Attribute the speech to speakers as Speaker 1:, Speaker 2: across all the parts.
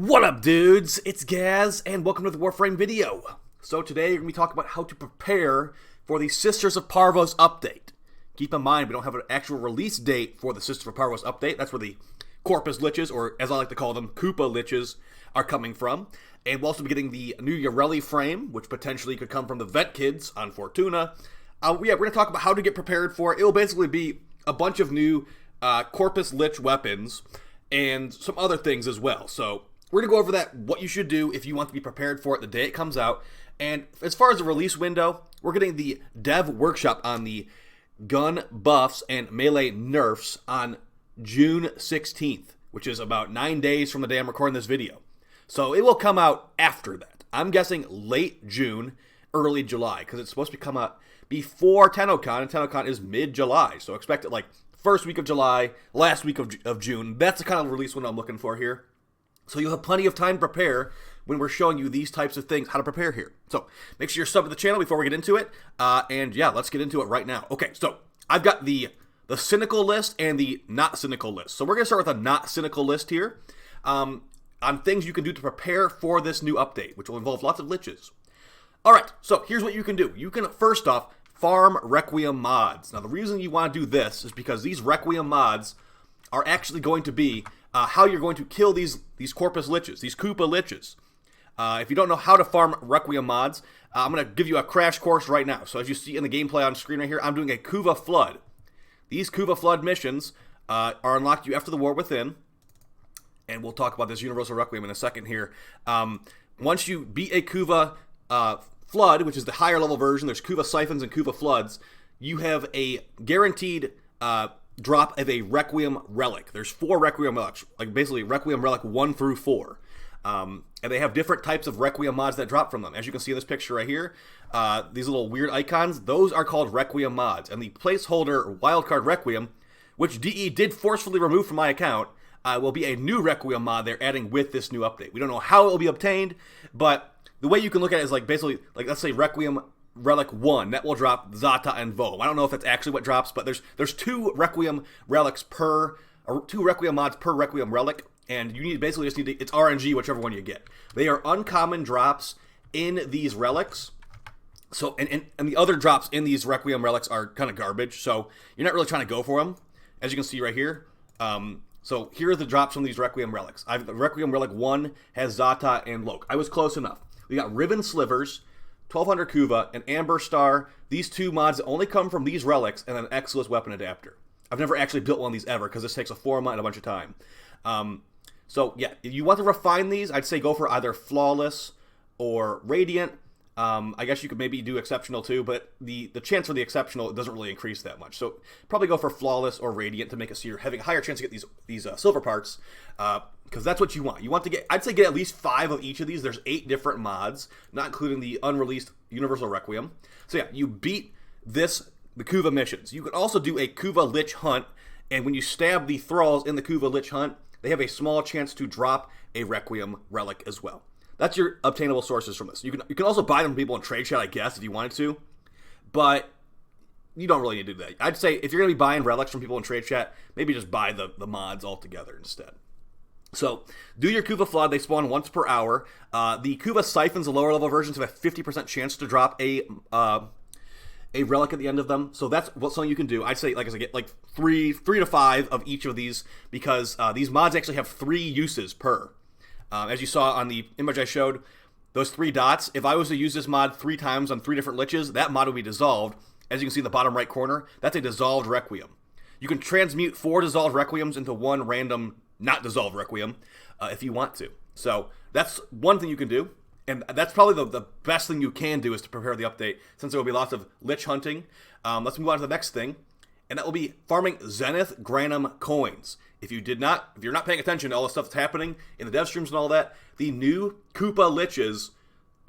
Speaker 1: What up, dudes? It's Gaz, and welcome to the WARFRAME video. So today, we're going to be talking about how to prepare for the Sisters of Parvos update. Keep in mind, we don't have an actual release date for the Sisters of Parvos update. That's where the CORPUS liches, or as I like to call them, Koopa liches, are coming from. And we'll also be getting the new WARFRAME, which potentially could come from the Vet Kids on Fortuna. We're going to talk about how to get prepared for it. It will basically be a bunch of new CORPUS lich weapons and some other things as well. So we're going to go over that, what you should do if you want to be prepared for it the day it comes out. And as far as the release window, we're getting the dev workshop on the gun buffs and melee nerfs on June 16th, which is about 9 days from the day I'm recording this video. So it will come out after that. I'm guessing late June, early July, because it's supposed to come out before TennoCon, and TennoCon is mid-July. So expect it like first week of July, last week of June. That's the kind of release window I'm looking for here. So you'll have plenty of time to prepare when we're showing you these types of things, how to prepare here. So make sure you're subbed to the channel before we get into it. And yeah, let's get into it right now. Okay, so I've got the Cynical list and the not Cynical list. So we're going to start with a not Cynical list here on things you can do to prepare for this new update, which will involve lots of liches. All right, so here's what you can do. You can, first off, farm requiem mods. Now, the reason you want to do this is because these requiem mods are actually going to be how you're going to kill these CORPUS liches, these Koopa liches. If you don't know how to farm requiem mods, I'm going to give you a crash course right now. So as you see in the gameplay on screen right here, I'm doing a Kuva Flood. These Kuva Flood missions are unlocked you after the War Within, and we'll talk about this Universal Requiem in a second here. Once you beat a Kuva Flood, which is the higher level version, there's Kuva Siphons and Kuva Floods, you have a guaranteed drop of a Requiem Relic. There's 4 Requiem Relics, like basically Requiem Relic 1 through 4. And they have different types of Requiem mods that drop from them. As you can see in this picture right here, these little weird icons, those are called Requiem mods. And the placeholder Wildcard Requiem, which DE did forcefully remove from my account, will be a new Requiem mod they're adding with this new update. We don't know how it will be obtained, but the way you can look at it is like basically, like let's say Requiem Relic 1, that will drop Zata and Vo. I don't know if that's actually what drops, but there's 2 Requiem Relics per, or 2 Requiem mods per Requiem Relic, and you basically just need to, it's RNG, whichever one you get. They are uncommon drops in these relics, so, and the other drops in these Requiem Relics are kind of garbage, so you're not really trying to go for them, as you can see right here. So here are the drops from these Requiem Relics. Requiem Relic 1 has Zata and Loke. I was close enough. We got Riven Slivers, 1200 Kuva, and Amber Star. These 2 mods only come from these relics and an Exilus weapon adapter. I've never actually built one of these ever because this takes a forma and a bunch of time. So yeah, if you want to refine these, I'd say go for either Flawless or Radiant. I guess you could maybe do Exceptional too, but the chance for the Exceptional doesn't really increase that much. So probably go for Flawless or Radiant to make it so you're having a higher chance to get these silver parts, because that's what you want. You want to get, I'd say get at least 5 of each of these. There's 8 different mods, not including the unreleased Universal Requiem. So yeah, you beat the Kuva missions. You can also do a Kuva Lich Hunt, and when you stab the thralls in the Kuva Lich Hunt, they have a small chance to drop a Requiem Relic as well. That's your obtainable sources from this. You can also buy them from people in trade chat, I guess, if you wanted to, but you don't really need to do that. I'd say if you're going to be buying relics from people in trade chat, maybe just buy the mods altogether instead. So do your Kuva Flood. They spawn once per hour. The Kuva Siphons, the lower level versions, have a 50% chance to drop a relic at the end of them. So that's something you can do. I'd say, like I said, get like 3 to 5 of each of these, because these mods actually have 3 uses per. As you saw on the image I showed, those 3 dots, if I was to use this mod 3 times on 3 different liches, that mod would be dissolved. As you can see in the bottom right corner, that's a dissolved Requiem. You can transmute 4 dissolved Requiems into 1 random not dissolved Requiem if you want to. So that's one thing you can do, and that's probably the best thing you can do is to prepare the update, since there will be lots of lich hunting. Let's move on to the next thing, and that will be farming Zenith Granum coins. If you're not paying attention to all the stuff that's happening in the dev streams and all that, the new Koopa liches,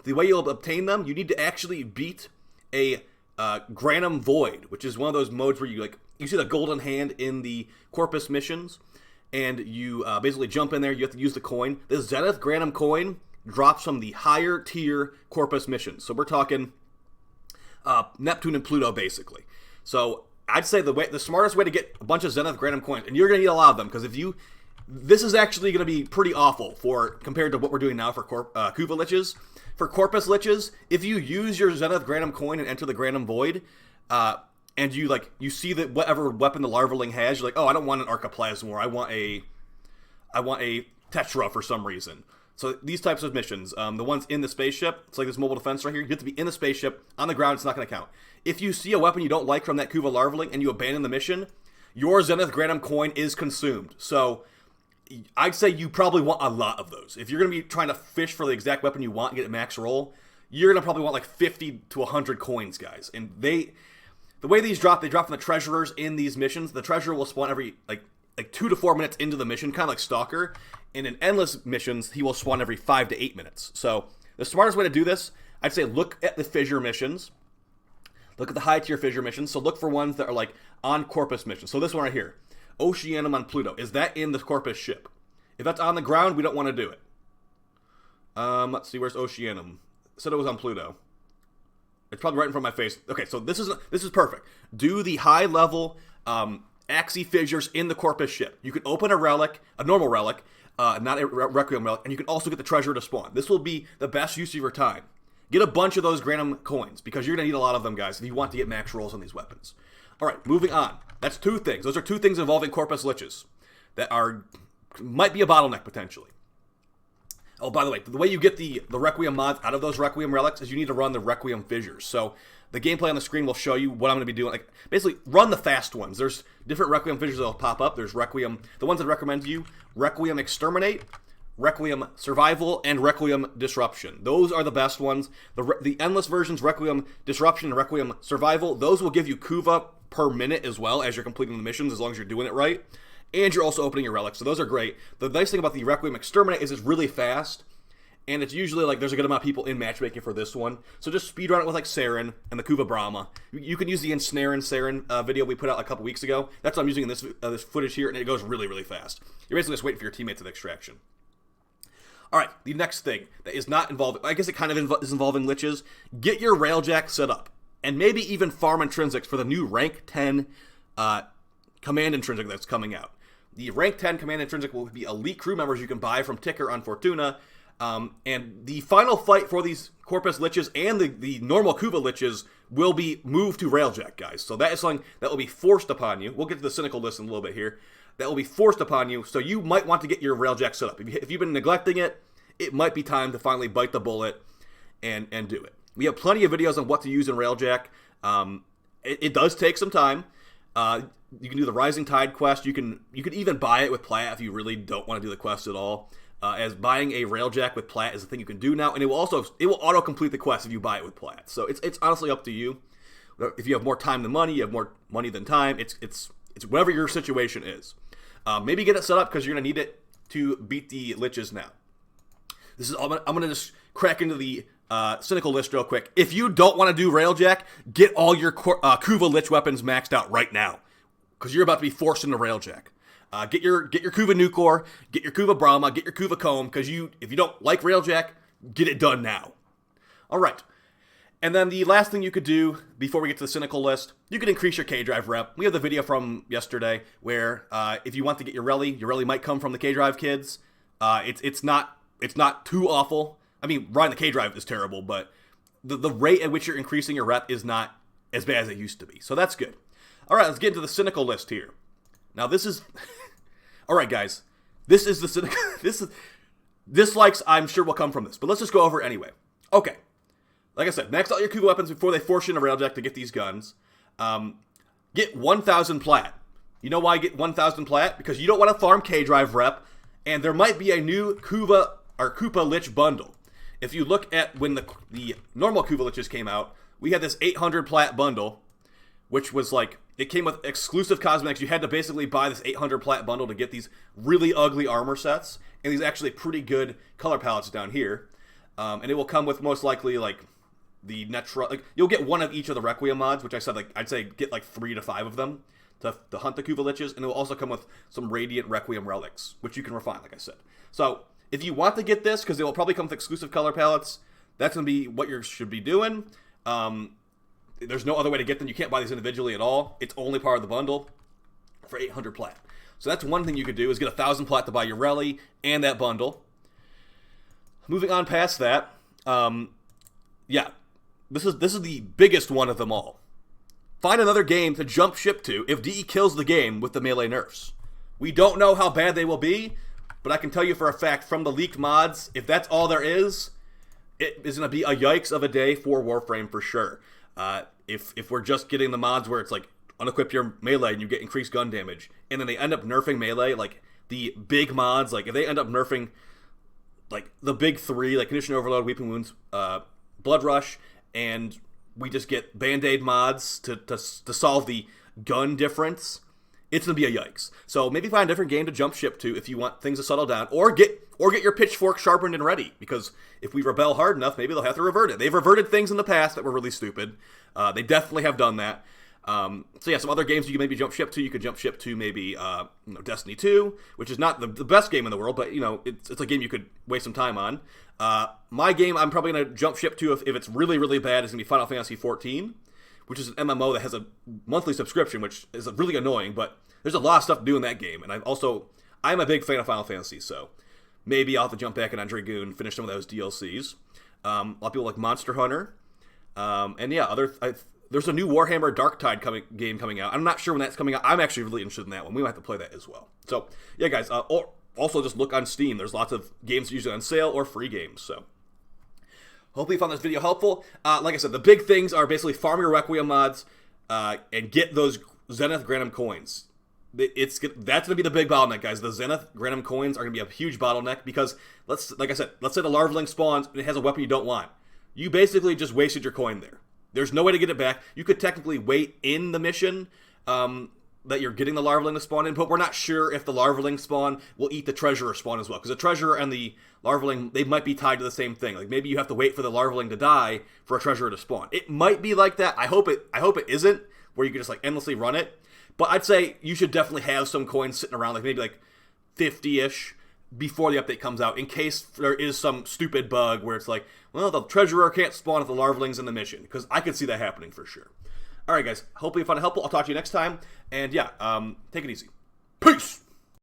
Speaker 1: the way you'll obtain them, you need to actually beat a Granum Void, which is one of those modes where you see the golden hand in the Corpus missions, and you basically jump in there, you have to use the coin. The Zenith Granum coin drops from the higher tier Corpus missions. So we're talking Neptune and Pluto, basically. So I'd say the smartest way to get a bunch of Zenith Granum coins, and you're going to need a lot of them, because if you this is actually going to be pretty awful compared to what we're doing now for Kuva Liches. For Corpus Liches, if you use your Zenith Granum coin and enter the Granum Void, and you see that whatever weapon the Larvaling has, you're like, oh, I don't want an Archoplasm, or I want a Tetra for some reason. So these types of missions, the ones in the spaceship, it's like this mobile defense right here, you have to be in the spaceship, on the ground, it's not going to count. If you see a weapon you don't like from that Kuva Larvaling and you abandon the mission, your Zenith Granum coin is consumed. So I'd say you probably want a lot of those. If you're going to be trying to fish for the exact weapon you want and get a max roll, you're going to probably want like 50 to 100 coins, guys. And the way these drop, they drop from the treasurers in these missions. The treasurer will spawn every like 2 to 4 minutes into the mission, kind of like Stalker. And in endless missions, he will spawn every 5 to 8 minutes. So the smartest way to do this, I'd say look at the fissure missions. Look at the high tier fissure missions. So look for ones that are like on Corpus missions. So this one right here, Oceanum on Pluto. Is that in the Corpus ship? If that's on the ground, we don't want to do it. Let's see, where's Oceanum? It said it was on Pluto. It's probably right in front of my face. Okay, so this is perfect. Do the high level Axie fissures in the Corpus ship. You can open a relic, a normal relic, not a Requiem relic, and you can also get the treasure to spawn. This will be the best use of your time. Get a bunch of those Granum coins, because you're going to need a lot of them, guys, if you want to get max rolls on these weapons. Alright, moving on. That's 2 things. Those are 2 things involving Corpus Liches that might be a bottleneck, potentially. Oh, by the way you get the Requiem mods out of those Requiem relics is you need to run the Requiem fissures. So the gameplay on the screen will show you what I'm going to be doing. Like, basically, run the fast ones. There's different Requiem fissures that will pop up. There's Requiem, the ones that I recommend to you, Requiem Exterminate, Requiem Survival, and Requiem Disruption. Those are the best ones. The endless versions, Requiem Disruption and Requiem Survival, those will give you Kuva per minute as well as you're completing the missions, as long as you're doing it right. And you're also opening your relics, so those are great. The nice thing about the Requiem Exterminate is it's really fast, and it's usually like there's a good amount of people in matchmaking for this one. So just speedrun it with like Saren and the Kuva Brahma. You can use the Ensnare and Saren video we put out a couple weeks ago. That's what I'm using in this footage here, and it goes really, really fast. You're basically just waiting for your teammates at extraction. Alright, the next thing that is not involved, I guess it kind of is involving Liches, get your Railjack set up. And maybe even farm intrinsics for the new rank 10 command intrinsic that's coming out. The rank 10 command intrinsic will be elite crew members you can buy from Ticker on Fortuna. And the final fight for these Corpus Liches and the normal Kuva Liches will be moved to Railjack, guys. So that is something that will be forced upon you. We'll get to the Cynical list in a little bit here. That will be forced upon you, so you might want to get your Railjack set up. If you've been neglecting it, it might be time to finally bite the bullet and do it. We have plenty of videos on what to use in Railjack. It does take some time. You can do the Rising Tide quest. You can even buy it with Plat if you really don't want to do the quest at all. As buying a Railjack with Plat is a thing you can do now, and it will auto-complete the quest if you buy it with Plat. So it's honestly up to you. If you have more time than money, you have more money than time. It's whatever your situation is. Maybe get it set up because you're going to need it to beat the Liches now. I'm going to just crack into the Cynical list real quick. If you don't want to do Railjack, get all your Kuva Lich weapons maxed out right now, because you're about to be forced into Railjack. Get your Kuva Nucor, get your Kuva Brahma, get your Kuva Comb, because if you don't like Railjack, get it done now. All right. And then the last thing you could do before we get to the Cynical list, you could increase your K-Drive rep. We have the video from yesterday where if you want to get your rally might come from the K-Drive kids. It's not too awful. I mean, riding the K-Drive is terrible, but the rate at which you're increasing your rep is not as bad as it used to be. So that's good. All right, let's get into the Cynical list here. Now this is... All right, guys. This is the Cynical... Dislikes, I'm sure, will come from this, but let's just go over it anyway. Okay. Like I said, max out your Kuva weapons before they force you into Railjack to get these guns. Get 1,000 Plat. You know why get 1,000 Plat? Because you don't want to farm K-Drive rep, and there might be a new Kuva or Koopa Lich bundle. If you look at when the normal Kuva Liches came out, we had this 800 Plat bundle, which was like, it came with exclusive cosmetics. You had to basically buy this 800 Plat bundle to get these really ugly armor sets, and these actually pretty good color palettes down here. And it will come with most likely like the Netra, like you'll get one of each of the Requiem mods, which I said I'd say get like 3 to 5 of them to hunt the Kuva Liches, and it will also come with some Radiant Requiem relics, which you can refine, like I said. So if you want to get this, because it will probably come with exclusive color palettes, that's going to be what you should be doing. There's no other way to get them. You can't buy these individually at all. It's only part of the bundle for 800 Plat. So that's one thing you could do, is get 1,000 plat to buy your rally and that bundle. Moving on past that, yeah, this is the biggest one of them all. Find another game to jump ship to if DE kills the game with the melee nerfs. We don't know how bad they will be, but I can tell you for a fact from the leaked mods, if that's all there is, it is going to be a yikes of a day for Warframe for sure. If we're just getting the mods where it's like, unequip your melee and you get increased gun damage, and then they end up nerfing melee, like the big mods, like if they end up nerfing like the big three, like Condition Overload, Weeping Wounds, Blood Rush, and we just get Band-Aid mods to solve the gun difference, it's going to be a yikes. So maybe find a different game to jump ship to if you want things to settle down, or get your pitchfork sharpened and ready, because if we rebel hard enough, maybe they'll have to revert it. They've reverted things in the past that were really stupid. They definitely have done that. So yeah, some other games you can maybe jump ship to. You could jump ship to maybe Destiny 2, which is not the best game in the world, but it's a game you could waste some time on. My game I'm probably going to jump ship to if it's really, really bad is going to be Final Fantasy 14, which is an MMO that has a monthly subscription, which is really annoying, but there's a lot of stuff to do in that game. And I'm a big fan of Final Fantasy, so maybe I'll have to jump back in on Dragoon, finish some of those DLCs. A lot of people like Monster Hunter. And yeah, there's a new Warhammer Darktide game coming out. I'm not sure when that's coming out. I'm actually really interested in that one. We might have to play that as well. So, yeah, guys. Also, just look on Steam. There's lots of games usually on sale or free games. So, hopefully you found this video helpful. Like I said, the big things are basically farm your Requiem mods and get those Zenith Granum coins. That's going to be the big bottleneck, guys. The Zenith Granum coins are going to be a huge bottleneck because, let's say the Larvaling spawns and it has a weapon you don't want. You basically just wasted your coin there. There's no way to get it back. You could technically wait in the mission that you're getting the Larvaling to spawn in, but we're not sure if the Larvaling spawn will eat the Treasurer spawn as well, because the Treasurer and the Larvaling, they might be tied to the same thing. Like, maybe you have to wait for the Larvaling to die for a Treasurer to spawn. It might be like that. I hope it isn't, where you can just like endlessly run it. But I'd say you should definitely have some coins sitting around, like maybe like 50-ish, before the update comes out, in case there is some stupid bug where it's like, well, the Treasurer can't spawn if the Larvaling's in the mission, because I could see that happening for sure. Alright guys, hopefully you found it helpful. I'll talk to you next time, and yeah, take it easy. Peace!